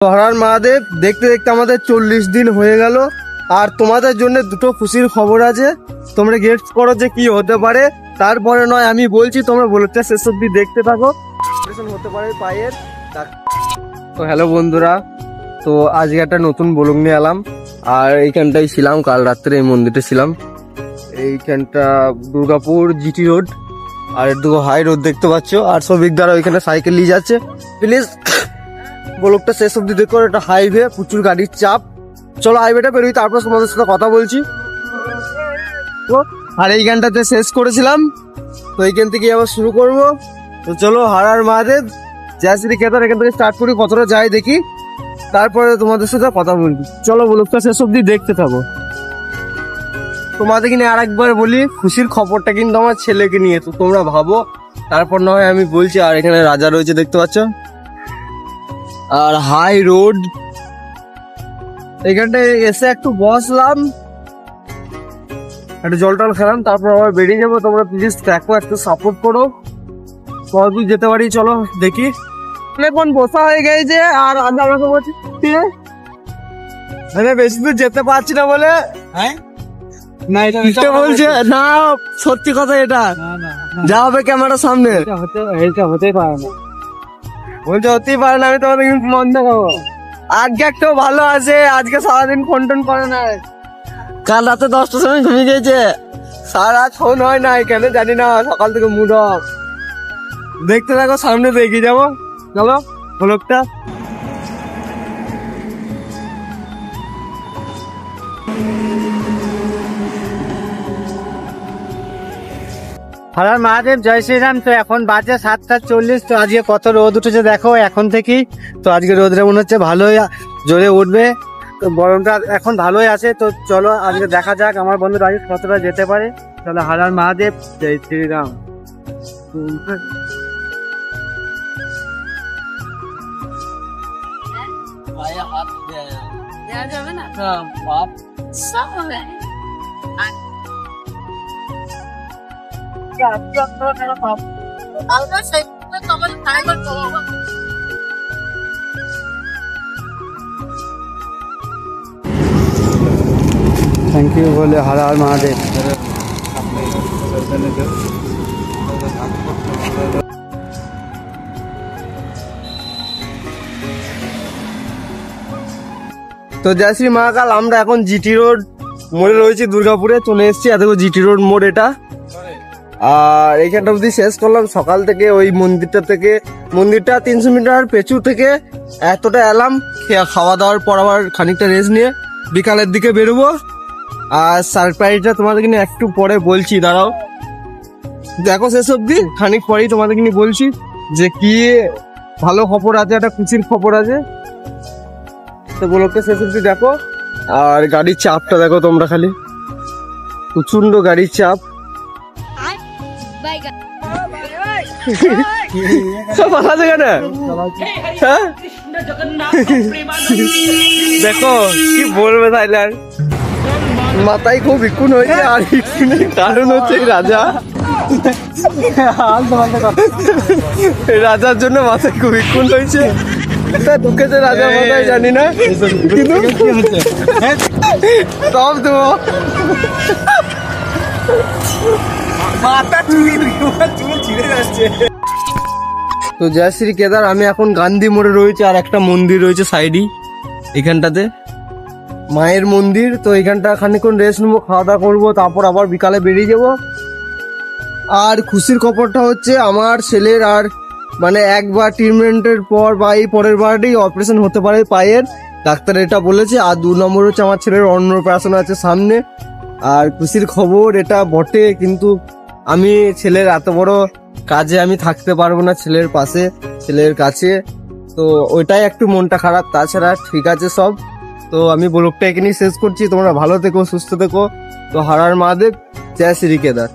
হরার মহাদেব, দেখতে দেখতে আমাদের 40 দিন হয়ে গেল। আর তোমাদের জন্য দুটো খুশির খবর আছে, তোমরা গেস করো যে কি হতে পারে। তারপরে নয় আমি বলছি, তোমরা ব্লগটা শেষ অব্দি দেখতে থাকো। হতে পারে পায়ের। তো হ্যালো বন্ধুরা, তো আজকে একটা নতুন ব্লগ নিয়ে এলাম। আর এইখানটাই ছিলাম কাল রাত্রে, এই মন্দিরটা ছিলাম। এইখানটা দুর্গাপুর জিটি রোড, আর দুটো হাই রোড দেখতে পাচ্ছ। আর সবিক দ্বারা ওইখানে সাইকেল নিয়ে যাচ্ছে। প্লিজ ব্লগটা শেষ অব্দি দেখো। এটা হাইওয়ে, প্রচুর গাড়ির চাপ। চলো হাইওয়েটা বেরোই, তারপর তোমাদের সাথে কথা বলছি। আর এই গানটাতে শেষ করেছিলাম, তো এইখান থেকে আবার শুরু করবো। তো চলো, হর হর মহাদেব, জয় শ্রী কেদার, এখান থেকে স্টার্ট করি, কতটা যাই দেখি, তারপরে তোমাদের সাথে কথা বলবি। চলো ব্লগটা শেষ অব্দি দেখতে থাকো। তোমাদের কিনে আর একবার বলি, খুশির খবরটা কিন্তু আমার ছেলেকে নিয়ে, তো তোমরা ভাবো, তারপর নয় আমি বলছি। আর এখানে রাজা রয়েছে দেখতে পাচ্ছ, আর হাই রোড। এখানটায় এসে একটু বসলাম, একটু জল টল খেলাম, তারপর আবার বেরিয়ে যাবো। তোমরা প্লিজ দেখো, একটু সাপোর্ট করো, কতদূর যেতে পারি চলো দেখি। এখন বসা হয়ে গেছে, আর আমি আমাকে বলছি বেশি দূর যেতে পারছি না বলে। হ্যাঁ না, এটা বলছে না, সত্যি কথা এটা। যা হবে ক্যামেরার সামনে, হতেই পারে না, বলছে হতেই পারে না। আমি তোমাদের কিন্তু মন দেখাবো। আজকে একটু ভালো আছে, আজকে সারাদিন ফোন টোন করে না। কাল রাতে 10টার সময় ঘুমিয়ে গেছে, সারা রাত ফোন হয় না, কেন জানি না। সকাল থেকে মুড অফ। দেখতে থাকো, সামনে তো এগিয়ে যাবো। চলো ব্লগটা। হর হর মহাদেব, জয় শ্রীরাম। তো এখন বাজে 7:40। তো আজকে কত রোদ উঠেছে দেখো এখন থেকেই। তো আজকে রোদটা মনে হচ্ছে ভালোই জোরে উঠবে। তো গরমটা এখন ভালোই আছে। তো চলো আজকে দেখা যাক আমার বন্ধুরা আজকে কতটা যেতে পারে। চলো, হর হর মহাদেব, জয় শ্রীরাম। থ্যাংক ইউ বলে হর হর মহাদেব। তো জয় শ্রী মহাকাল, আমরা এখন জিটি রোড মোড়ে রয়েছি, দুর্গাপুরে চলে এসেছি। এত জিটি রোড মোড় এটা। আর এইখানটা অবধি শেষ করলাম সকাল থেকে। ওই মন্দিরটা থেকে, মন্দিরটা 300 মিটার পেছু থেকে এতটা এলাম। খাওয়া দাওয়ার পর আবার খানিকটা রেস্ট নিয়ে বিকালের দিকে বেরোবো। আর সারপ্রাইজটা তোমাদেরকে নিয়ে একটু পরে বলছি, দাঁড়াও দেখো শেষ অবধি। খানিক পরেই তোমাদেরকে নিয়ে বলছি যে কি ভালো খবর আছে, একটা খুশির খবর আছে। তো ব্লগটা শেষ অবধি দেখো। আর গাড়ির চাপটা দেখো তোমরা, খালি প্রচন্ড গাড়ির চাপ। দেখো কি বলবে তাইলে, মাথায় খুব ইকুন হয়েছে। আর কারণ হচ্ছে রাজা, রাজার জন্য মাথায় খুব ইকুন হয়েছে। ঢুকেছে রাজা মাথায়, জানি না সব দেবো। তো জয় শ্রী কেদার, আমি এখন গান্ধী মোড়ে রয়েছে। আর একটা মন্দির রয়েছে সাইডই এখানটাতে, মায়ের মন্দির। তো এখানটা খানিকক্ষণ রেস্ট নেবো, খাওয়া দাওয়া করবো, তারপর আবার বিকালে বেরিয়ে যাব। আর খুশির খবরটা হচ্ছে আমার ছেলের আর মানে একবার ট্রিটমেন্টের পর বা এই পরের বারটাই অপারেশন হতে পারে পায়ের, ডাক্তার এটা বলেছে। আর 2 নম্বর হচ্ছে আমার ছেলের অন্নপ্রাশন আছে সামনে। আর খুশির খবর এটা বটে, কিন্তু আমি ছেলের এত বড় কাজে আমি থাকতে পারবো না ছেলের পাশে, ছেলের কাছে। তো ওইটাই একটু মনটা খারাপ, তাছাড়া ঠিক আছে সব। তো আমি ব্লগটা এখানেই শেষ করছি। তোমরা ভালো থেকো, সুস্থ থেকো। তো হর হর মহাদেব, জয় শ্রী কেদার।